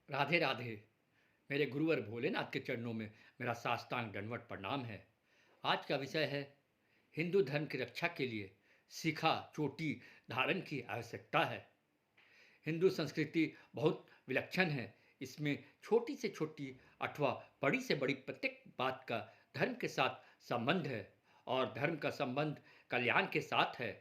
राधे राधे। मेरे गुरुवर भोलेनाथ के चरणों में मेरा साष्टांग दंडवत प्रणाम है। आज का विषय है हिंदू धर्म की रक्षा के लिए शिखा चोटी धारण की आवश्यकता है। हिंदू संस्कृति बहुत विलक्षण है। इसमें छोटी से छोटी अथवा बड़ी से बड़ी प्रत्येक बात का धर्म के साथ संबंध है और धर्म का संबंध कल्याण के साथ है।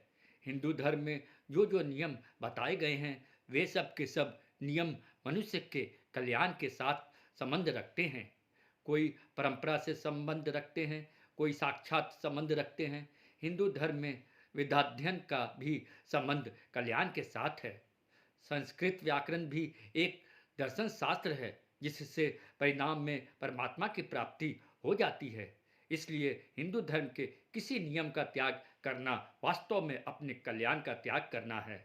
हिंदू धर्म में जो जो नियम बताए गए हैं वे सब के सब नियम मनुष्य के कल्याण के साथ संबंध रखते हैं। कोई परंपरा से संबंध रखते हैं, कोई साक्षात संबंध रखते हैं। हिंदू धर्म में वेदाध्ययन का भी संबंध कल्याण के साथ है। संस्कृत व्याकरण भी एक दर्शन शास्त्र है जिससे परिणाम में परमात्मा की प्राप्ति हो जाती है। इसलिए हिंदू धर्म के किसी नियम का त्याग करना वास्तव में अपने कल्याण का त्याग करना है।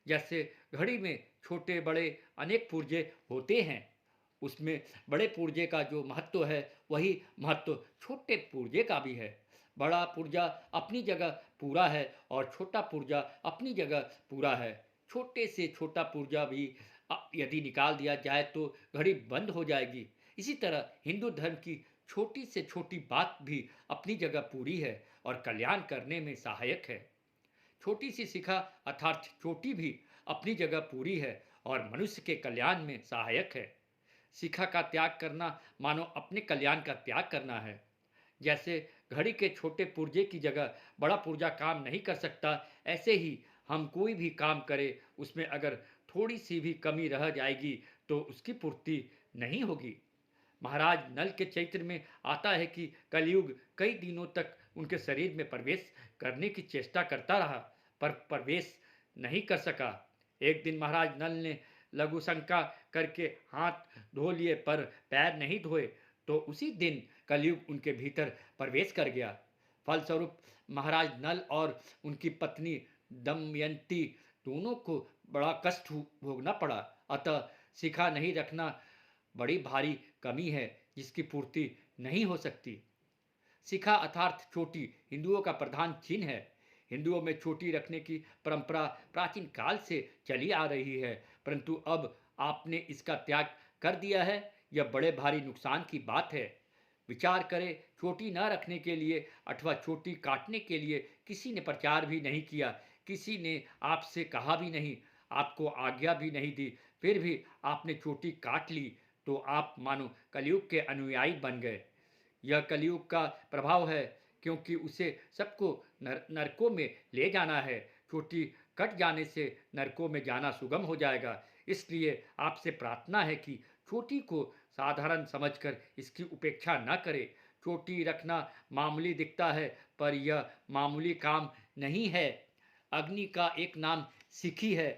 जैसे घड़ी में छोटे बड़े अनेक पुर्जे होते हैं, उसमें बड़े पुर्जे का जो महत्व है वही महत्व छोटे पुर्जे का भी है। बड़ा पुर्जा अपनी जगह पूरा है और छोटा पुर्जा अपनी जगह पूरा है। छोटे से छोटा पुर्जा भी यदि निकाल दिया जाए तो घड़ी बंद हो जाएगी। इसी तरह हिंदू धर्म की छोटी से छोटी बात भी अपनी जगह पूरी है और कल्याण करने में सहायक है। छोटी सी शिखा अर्थात चोटी भी अपनी जगह पूरी है और मनुष्य के कल्याण में सहायक है। शिखा का त्याग करना मानो अपने कल्याण का त्याग करना है। जैसे घड़ी के छोटे पुर्जे की जगह बड़ा पुर्जा काम नहीं कर सकता, ऐसे ही हम कोई भी काम करें उसमें अगर थोड़ी सी भी कमी रह जाएगी तो उसकी पूर्ति नहीं होगी। महाराज नल के चरित्र में आता है कि कलयुग कई दिनों तक उनके शरीर में प्रवेश करने की चेष्टा करता रहा पर प्रवेश नहीं कर सका। एक दिन महाराज नल ने लघु शंका करके हाथ धो लिए पर पैर नहीं धोए तो उसी दिन कलयुग उनके भीतर प्रवेश कर गया। फलस्वरूप महाराज नल और उनकी पत्नी दमयंती दोनों को बड़ा कष्ट भोगना पड़ा। अतः शिखा नहीं रखना बड़ी भारी कमी है जिसकी पूर्ति नहीं हो सकती। शिखा अर्थात चोटी हिंदुओं का प्रधान चिन्ह है। हिंदुओं में चोटी रखने की परंपरा प्राचीन काल से चली आ रही है, परंतु अब आपने इसका त्याग कर दिया है। यह बड़े भारी नुकसान की बात है। विचार करें, चोटी न रखने के लिए अथवा चोटी काटने के लिए किसी ने प्रचार भी नहीं किया, किसी ने आपसे कहा भी नहीं, आपको आज्ञा भी नहीं दी, फिर भी आपने चोटी काट ली तो आप मानो कलयुग के अनुयायी बन गए। यह कलयुग का प्रभाव है क्योंकि उसे सबको नरकों में ले जाना है। चोटी कट जाने से नरकों में जाना सुगम हो जाएगा। इसलिए आपसे प्रार्थना है कि चोटी को साधारण समझकर इसकी उपेक्षा न करें। चोटी रखना मामूली दिखता है पर यह मामूली काम नहीं है। अग्नि का एक नाम सिखी है।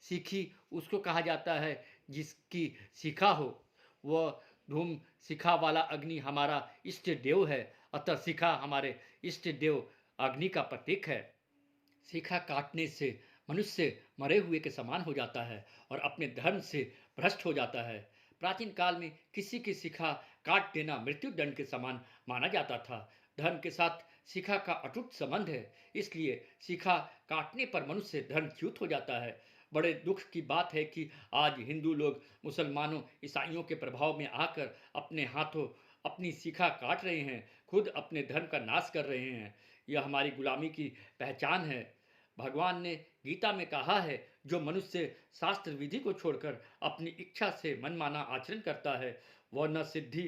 सिखी उसको कहा जाता है जिसकी शिखा हो। वह धूम शिखा वाला अग्नि हमारा इष्ट देव है। अतः शिखा हमारे इष्ट देव अग्नि का प्रतीक है। शिखा काटने से मनुष्य मरे हुए के समान हो जाता है और अपने धर्म से भ्रष्ट हो जाता है। प्राचीन काल में किसी की शिखा काट देना मृत्यु दंड के समान माना जाता था। धर्म के साथ शिखा का अटूट संबंध है, इसलिए शिखा काटने पर मनुष्य धर्मच्युत हो जाता है। बड़े दुख की बात है कि आज हिंदू लोग मुसलमानों ईसाइयों के प्रभाव में आकर अपने हाथों अपनी शिखा काट रहे हैं, खुद अपने धर्म का नाश कर रहे हैं। यह हमारी गुलामी की पहचान है। भगवान ने गीता में कहा है, जो मनुष्य शास्त्र विधि को छोड़कर अपनी इच्छा से मनमाना आचरण करता है वह न सिद्धि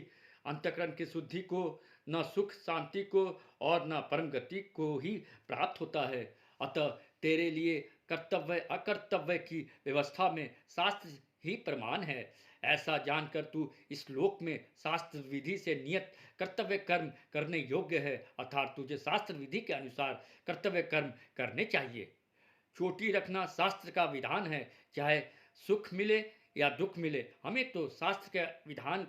अंतकरण की शुद्धि को, न सुख शांति को और न परम गति को ही प्राप्त होता है। अतः तेरे लिए कर्तव्य अकर्तव्य की व्यवस्था में शास्त्र ही प्रमाण है। ऐसा जानकर तू इस लोक में शास्त्र विधि से नियत कर्तव्य कर्म करने योग्य है, अर्थात तुझे शास्त्र विधि के अनुसार कर्तव्य कर्म करने चाहिए। चोटी रखना शास्त्र का विधान है, चाहे सुख मिले या दुख मिले, हमें तो शास्त्र के विधान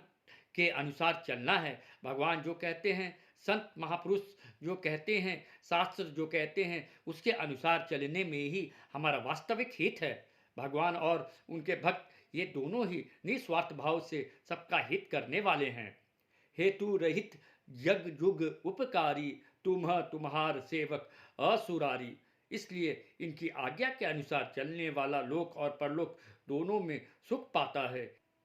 के अनुसार चलना है। भगवान जो कहते हैं, संत महापुरुष जो कहते हैं, शास्त्र जो कहते हैं, उसके अनुसार चलने में ही हमारा वास्तविक हित है। भगवान और उनके भक्त ये दोनों ही निस्वार्थ भाव से सबका हित करने वाले हैं। हेतु रहित जग जुग उपकारी, तुम्हार सेवक असुरारी। इसलिए इनकी आज्ञा के अनुसार चलने वाला लोक और परलोक दोनों में सुख पाता है।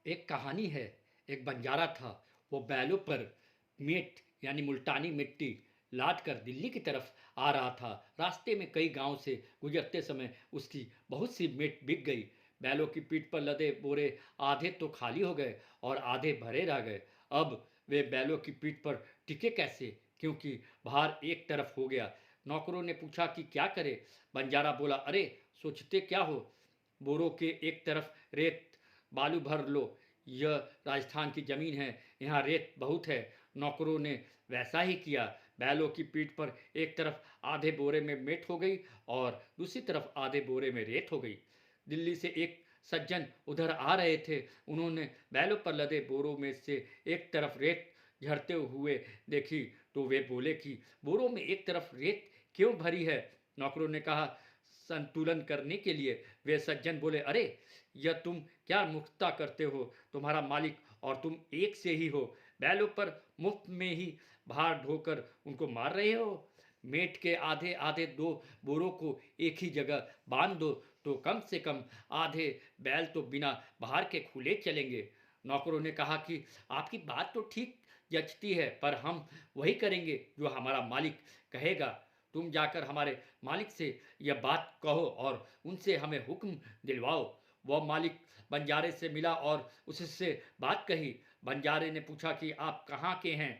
एक कहानी है। एक बंजारा था। वो बैलों पर मेट यानी मुल्तानी मिट्टी लाद कर दिल्ली की तरफ आ रहा था। रास्ते में कई गांव से गुजरते समय उसकी बहुत सी मेट बिक गई। बैलों की पीठ पर लदे बोरे आधे तो खाली हो गए और आधे भरे रह गए। अब वे बैलों की पीठ पर टिके कैसे, क्योंकि भार एक तरफ हो गया। नौकरों ने पूछा कि क्या करे। बंजारा बोला, अरे सोचते क्या हो, बोरों के एक तरफ रेत बालू भर लो। यह राजस्थान की जमीन है, यहाँ रेत बहुत है। नौकरों ने वैसा ही किया। बैलों की पीठ पर एक तरफ आधे बोरे में मेट हो गई और दूसरी तरफ आधे बोरे में रेत हो गई। दिल्ली से एक सज्जन उधर आ रहे थे। उन्होंने बैलों पर लदे बोरों में से एक तरफ रेत झरते हुए देखी तो वे बोले कि बोरों में एक तरफ रेत क्यों भरी है। नौकरों ने कहा, संतुलन करने के लिए। वे सज्जन बोले, अरे यह तुम क्या मूर्खता करते हो, तुम्हारा मालिक और तुम एक से ही हो। बैलों पर मुफ्त में ही भार ढोकर उनको मार रहे हो। मेट के आधे आधे दो बोरों को एक ही जगह बांध दो तो कम से कम आधे बैल तो बिना भार के खुले चलेंगे। नौकरों ने कहा कि आपकी बात तो ठीक जचती है, पर हम वही करेंगे जो हमारा मालिक कहेगा। तुम जाकर हमारे मालिक से यह बात कहो और उनसे हमें हुक्म दिलवाओ। वह मालिक बंजारे से मिला और उससे बात कही। बंजारे ने पूछा कि आप कहाँ के हैं,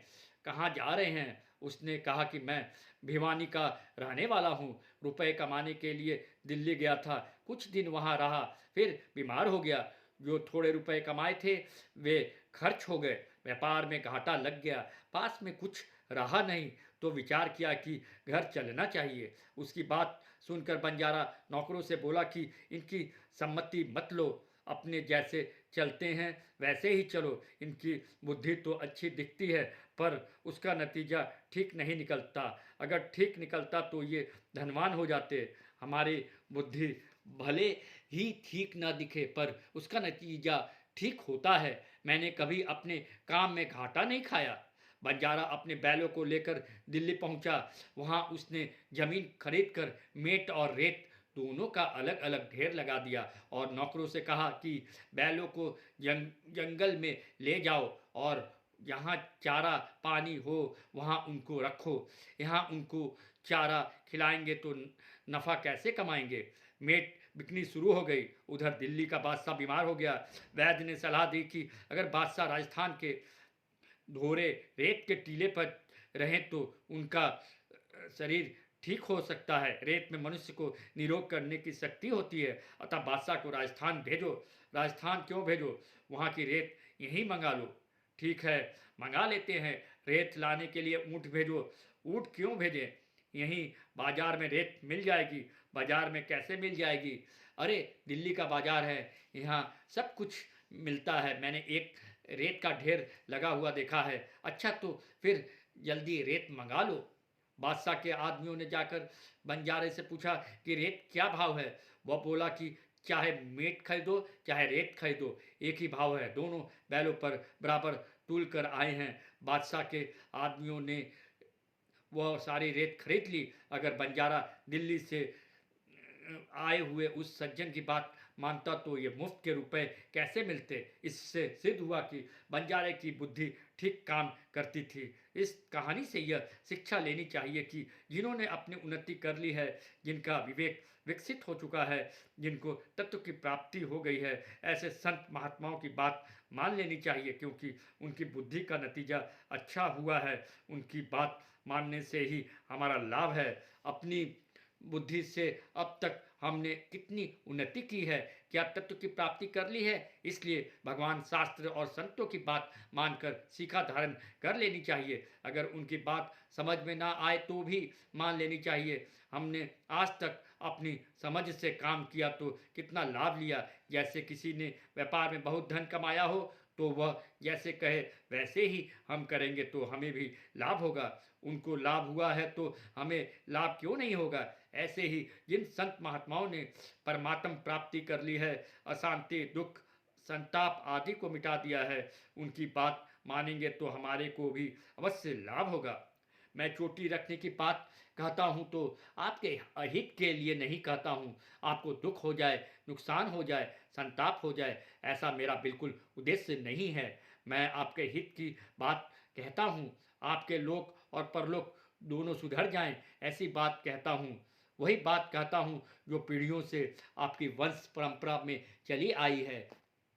कहाँ जा रहे हैं। उसने कहा कि मैं भिवानी का रहने वाला हूँ, रुपए कमाने के लिए दिल्ली गया था, कुछ दिन वहाँ रहा, फिर बीमार हो गया। जो थोड़े रुपए कमाए थे वे खर्च हो गए, व्यापार में घाटा लग गया, पास में कुछ रहा नहीं, तो विचार किया कि घर चलना चाहिए। उसकी बात सुनकर बंजारा नौकरों से बोला कि इनकी सम्मति मत लो, अपने जैसे चलते हैं वैसे ही चलो। इनकी बुद्धि तो अच्छी दिखती है पर उसका नतीजा ठीक नहीं निकलता। अगर ठीक निकलता तो ये धनवान हो जाते। हमारी बुद्धि भले ही ठीक ना दिखे पर उसका नतीजा ठीक होता है। मैंने कभी अपने काम में घाटा नहीं खाया। बंजारा अपने बैलों को लेकर दिल्ली पहुंचा। वहां उसने जमीन खरीद कर मेट और रेत दोनों का अलग अलग ढेर लगा दिया और नौकरों से कहा कि बैलों को जंगल में ले जाओ और जहाँ चारा पानी हो वहाँ उनको रखो। यहाँ उनको चारा खिलाएंगे तो नफ़ा कैसे कमाएंगे। मेट बिकनी शुरू हो गई। उधर दिल्ली का बादशाह बीमार हो गया। वैद्य ने सलाह दी कि अगर बादशाह राजस्थान के धोरे रेत के टीले पर रहें तो उनका शरीर ठीक हो सकता है। रेत में मनुष्य को निरोग करने की शक्ति होती है, अतः बादशाह को राजस्थान भेजो। राजस्थान क्यों भेजो, वहाँ की रेत यहीं मंगा लो। ठीक है, मंगा लेते हैं। रेत लाने के लिए ऊँट भेजो। ऊँट क्यों भेजें, यहीं बाजार में रेत मिल जाएगी। बाजार में कैसे मिल जाएगी, अरे दिल्ली का बाजार है, यहाँ सब कुछ मिलता है। मैंने एक रेत का ढेर लगा हुआ देखा है। अच्छा तो फिर जल्दी रेत मंगा लो। बादशाह के आदमियों ने जाकर बंजारे से पूछा कि रेत क्या भाव है। वह बोला कि चाहे मेट खरीदो चाहे रेत खरीदो, एक ही भाव है, दोनों बैलों पर बराबर तुल कर आए हैं। बादशाह के आदमियों ने वह सारी रेत खरीद ली। अगर बंजारा दिल्ली से आए हुए उस सज्जन की बात मानता तो ये मुफ्त के रुपए कैसे मिलते। इससे सिद्ध हुआ कि बंजारे की बुद्धि ठीक काम करती थी। इस कहानी से यह शिक्षा लेनी चाहिए कि जिन्होंने अपनी उन्नति कर ली है, जिनका विवेक विकसित हो चुका है, जिनको तत्व की प्राप्ति हो गई है, ऐसे संत महात्माओं की बात मान लेनी चाहिए, क्योंकि उनकी बुद्धि का नतीजा अच्छा हुआ है। उनकी बात मानने से ही हमारा लाभ है। अपनी बुद्धि से अब तक हमने कितनी उन्नति की है, क्या तत्व की प्राप्ति कर ली है। इसलिए भगवान, शास्त्र और संतों की बात मानकर शिक्षा धारण कर लेनी चाहिए। अगर उनकी बात समझ में ना आए तो भी मान लेनी चाहिए। हमने आज तक अपनी समझ से काम किया तो कितना लाभ लिया। जैसे किसी ने व्यापार में बहुत धन कमाया हो तो वह जैसे कहे वैसे ही हम करेंगे तो हमें भी लाभ होगा। उनको लाभ हुआ है तो हमें लाभ क्यों नहीं होगा। ऐसे ही जिन संत महात्माओं ने परमात्म प्राप्ति कर ली है, अशांति, दुख, संताप आदि को मिटा दिया है, उनकी बात मानेंगे तो हमारे को भी अवश्य लाभ होगा। मैं चोटी रखने की बात कहता हूँ तो आपके अहित के लिए नहीं कहता हूँ। आपको दुख हो जाए, नुकसान हो जाए, संताप हो जाए, ऐसा मेरा बिल्कुल उद्देश्य नहीं है। मैं आपके हित की बात कहता हूँ, आपके लोक और परलोक दोनों सुधर जाएं, ऐसी बात कहता हूँ। वही बात कहता हूँ जो पीढ़ियों से आपकी वंश परंपरा में चली आई है।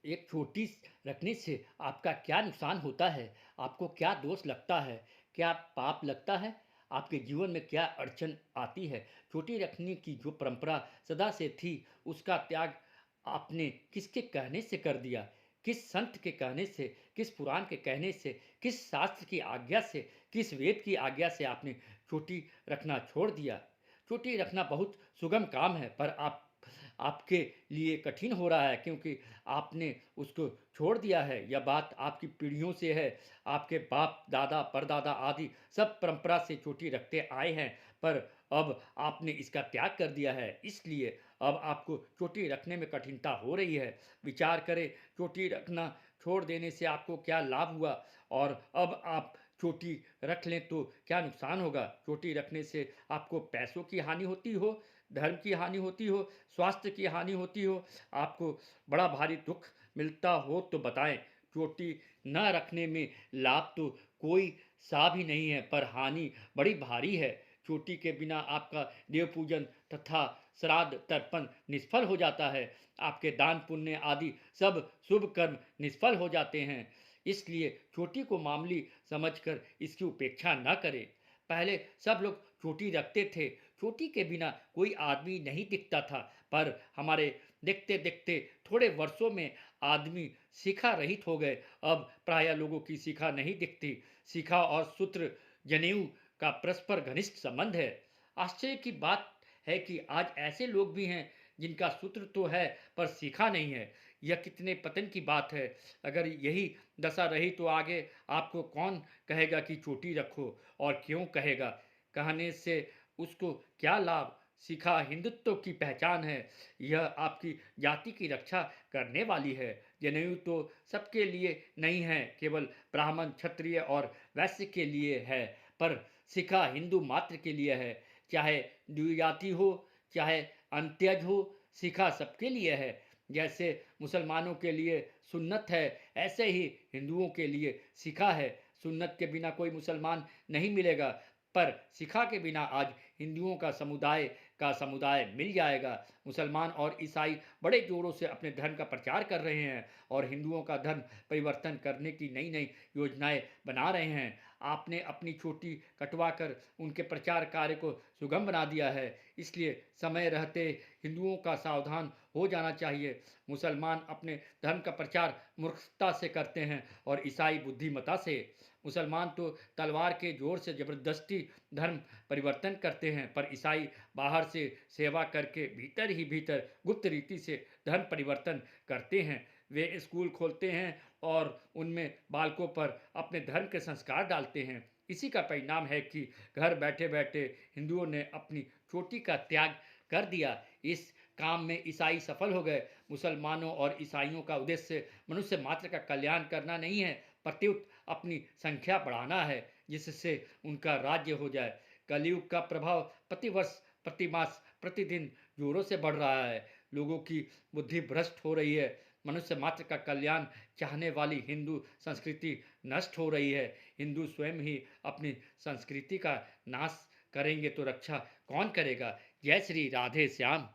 एक छोटी रखने से आपका क्या नुकसान होता है? आपको क्या दोष लगता है? क्या पाप लगता है? आपके जीवन में क्या अड़चन आती है? छोटी रखने की जो परंपरा सदा से थी, उसका त्याग आपने किसके कहने से कर दिया? किस संत के कहने से, किस पुराण के कहने से, किस शास्त्र की आज्ञा से, किस वेद की आज्ञा से आपने चोटी रखना छोड़ दिया? चोटी रखना बहुत सुगम काम है, पर आपके लिए कठिन हो रहा है क्योंकि आपने उसको छोड़ दिया है। यह बात आपकी पीढ़ियों से है। आपके बाप दादा परदादा आदि सब परंपरा से चोटी रखते आए हैं, पर अब आपने इसका त्याग कर दिया है, इसलिए अब आपको चोटी रखने में कठिनता हो रही है। विचार करें, चोटी रखना छोड़ देने से आपको क्या लाभ हुआ, और अब आप चोटी रख लें तो क्या नुकसान होगा? चोटी रखने से आपको पैसों की हानि होती हो, धर्म की हानि होती हो, स्वास्थ्य की हानि होती हो, आपको बड़ा भारी दुख मिलता हो तो बताएं। चोटी न रखने में लाभ तो कोई सा भी नहीं है, पर हानि बड़ी भारी है। चोटी के बिना आपका देव पूजन तथा श्राद्ध तर्पण निष्फल हो जाता है। आपके दान पुण्य आदि सब शुभ कर्म निष्फल हो जाते हैं। इसलिए चोटी को मामूली समझकर इसकी उपेक्षा न करें। पहले सब लोग चोटी रखते थे, चोटी के बिना कोई आदमी नहीं दिखता था, पर हमारे देखते देखते थोड़े वर्षों में आदमी शिखा रहित हो गए। अब प्राय लोगों की शिखा नहीं दिखती। शिखा और सूत्र जनेऊ का परस्पर घनिष्ठ संबंध है। आश्चर्य की बात है कि आज ऐसे लोग भी हैं जिनका सूत्र तो है पर शिखा नहीं है। यह कितने पतन की बात है। अगर यही दशा रही तो आगे आपको कौन कहेगा कि चोटी रखो, और क्यों कहेगा? कहने से उसको क्या लाभ? शिखा हिंदुत्व की पहचान है। यह आपकी जाति की रक्षा करने वाली है। जनेऊ तो सबके लिए नहीं है, केवल ब्राह्मण क्षत्रिय और वैश्य के लिए है, पर शिखा हिंदू मात्र के लिए है। चाहे द्विजाति हो, चाहे अंत्यज हो, शिखा सबके लिए है। जैसे मुसलमानों के लिए सुन्नत है, ऐसे ही हिंदुओं के लिए शिखा है। सुन्नत के बिना कोई मुसलमान नहीं मिलेगा, पर शिखा के बिना आज हिंदुओं का समुदाय मिल जाएगा। मुसलमान और ईसाई बड़े जोरों से अपने धर्म का प्रचार कर रहे हैं और हिंदुओं का धर्म परिवर्तन करने की नई नई योजनाएं बना रहे हैं। आपने अपनी चोटी कटवा कर उनके प्रचार कार्य को सुगम बना दिया है, इसलिए समय रहते हिंदुओं का सावधान हो जाना चाहिए। मुसलमान अपने धर्म का प्रचार मूर्खता से करते हैं और ईसाई बुद्धिमता से। मुसलमान तो तलवार के जोर से जबरदस्ती धर्म परिवर्तन करते हैं, पर ईसाई बाहर से सेवा करके भीतर ही भीतर गुप्त रीति से धर्म परिवर्तन करते हैं। वे स्कूल खोलते हैं और उनमें बालकों पर अपने धर्म के संस्कार डालते हैं। इसी का परिणाम है कि घर बैठे बैठे हिंदुओं ने अपनी चोटी का त्याग कर दिया। इस काम में ईसाई सफल हो गए। मुसलमानों और ईसाइयों का उद्देश्य मनुष्य मात्र का कल्याण करना नहीं है, प्रत्युत अपनी संख्या बढ़ाना है, जिससे उनका राज्य हो जाए। कलयुग का प्रभाव प्रतिवर्ष प्रतिमास प्रतिदिन जोरों से बढ़ रहा है। लोगों की बुद्धि भ्रष्ट हो रही है। मनुष्य मात्र का कल्याण चाहने वाली हिंदू संस्कृति नष्ट हो रही है। हिंदू स्वयं ही अपनी संस्कृति का नाश करेंगे तो रक्षा कौन करेगा? जय श्री राधे श्याम।